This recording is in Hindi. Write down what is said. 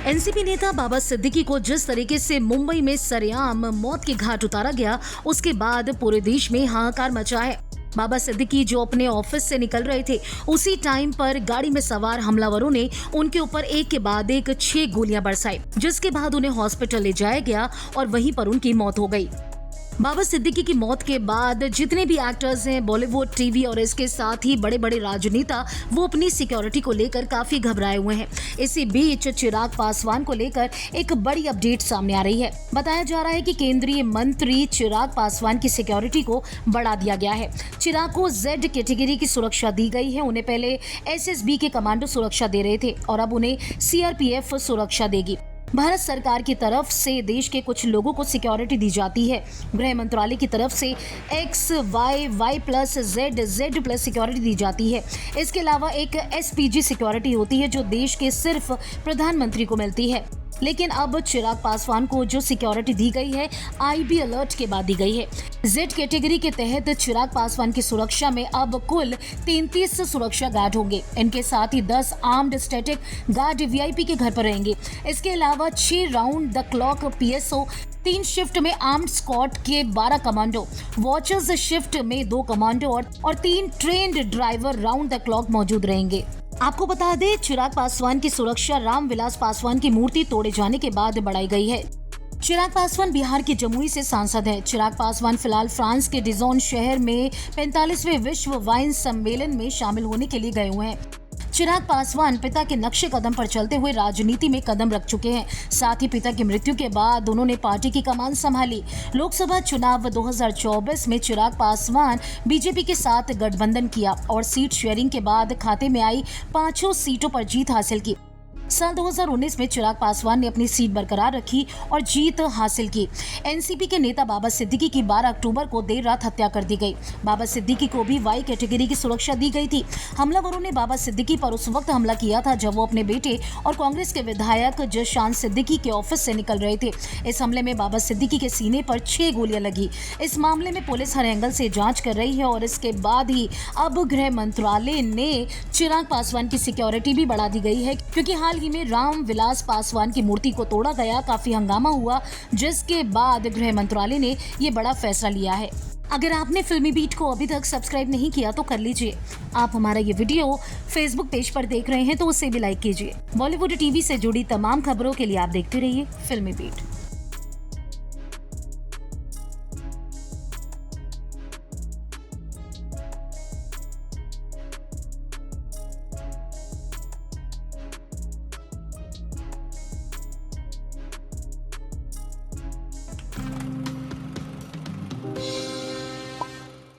एनसीपी नेता बाबा सिद्दीकी को जिस तरीके से मुंबई में सरेआम मौत के घाट उतारा गया, उसके बाद पूरे देश में हाहाकार मचा है। बाबा सिद्दीकी जो अपने ऑफिस से निकल रहे थे, उसी टाइम पर गाड़ी में सवार हमलावरों ने उनके ऊपर एक के बाद एक 6 गोलियां बरसाई, जिसके बाद उन्हें हॉस्पिटल ले जाया गया और वहीं पर उनकी मौत हो गई। बाबा सिद्दीकी की मौत के बाद जितने भी एक्टर्स हैं, बॉलीवुड, टीवी और इसके साथ ही बड़े बड़े राजनेता, वो अपनी सिक्योरिटी को लेकर काफी घबराए हुए हैं। इसी बीच चिराग पासवान को लेकर एक बड़ी अपडेट सामने आ रही है। बताया जा रहा है कि केंद्रीय मंत्री चिराग पासवान की सिक्योरिटी को बढ़ा दिया गया है। चिराग को जेड कैटेगरी की सुरक्षा दी गई है। उन्हें पहले एसएसबी के कमांडो सुरक्षा दे रहे थे और अब उन्हें सीआरपीएफ सुरक्षा देगी। भारत सरकार की तरफ से देश के कुछ लोगों को सिक्योरिटी दी जाती है। गृह मंत्रालय की तरफ से X, Y plus, Z plus security दी जाती है। इसके अलावा एक एसपीजी सिक्योरिटी होती है जो देश के सिर्फ प्रधानमंत्री को मिलती है। लेकिन अब चिराग पासवान को जो सिक्योरिटी दी गई है, आईबी अलर्ट के बाद दी गई है। जेड कैटेगरी के तहत चिराग पासवान की सुरक्षा में अब कुल 33 सुरक्षा गार्ड होंगे। इनके साथ ही 10 आर्म्ड स्टैटिक गार्ड वीआईपी के घर पर रहेंगे। इसके अलावा 6 round the clock PSO, 3 shift में आर्म्ड स्क्वाड के 12 कमांडो, वॉचर्स शिफ्ट में 2 कमांडो और 3 trained driver round the clock मौजूद रहेंगे। आपको बता दें, चिराग पासवान की सुरक्षा रामविलास पासवान की मूर्ति तोड़े जाने के बाद बढ़ाई गई है। चिराग पासवान बिहार के जमुई से सांसद है। चिराग पासवान फिलहाल फ्रांस के डिजोन शहर में 45वें विश्व वाइन सम्मेलन में शामिल होने के लिए गए हुए हैं। चिराग पासवान पिता के नक्शे कदम पर चलते हुए राजनीति में कदम रख चुके हैं। साथ ही पिता की मृत्यु के बाद उन्होंने पार्टी की कमान संभाली। लोकसभा चुनाव 2024 में चिराग पासवान बीजेपी के साथ गठबंधन किया और सीट शेयरिंग के बाद खाते में आई 5 सीटों पर जीत हासिल की। साल 2019 में चिराग पासवान ने अपनी सीट बरकरार रखी और जीत हासिल की। एनसीपी के नेता बाबा सिद्दीकी की 12 अक्टूबर को देर रात हत्या कर दी गई। बाबा सिद्दीकी को भी वाई कैटेगरी की सुरक्षा दी गई थी। हमलावरों ने बाबा सिद्दीकी पर उस वक्त हमला किया था जब वो अपने बेटे और कांग्रेस के विधायक जशान सिद्दीकी के ऑफिस से निकल रहे थे। इस हमले में बाबा सिद्दीकी के सीने पर 6 गोलियां लगी। इस मामले में पुलिस हर एंगल से जांच कर रही है और इसके बाद ही अब गृह मंत्रालय ने चिराग पासवान की सिक्योरिटी भी बढ़ा दी गई है, क्योंकि हाल ही में रामविलास पासवान की मूर्ति को तोड़ा गया, काफी हंगामा हुआ, जिसके बाद गृह मंत्रालय ने ये बड़ा फैसला लिया है। अगर आपने फिल्मी बीट को अभी तक सब्सक्राइब नहीं किया तो कर लीजिए। आप हमारा ये वीडियो फेसबुक पेज पर देख रहे हैं तो उसे भी लाइक कीजिए। बॉलीवुड टीवी से जुड़ी तमाम खबरों के लिए आप देखते रहिए फिल्मी बीट।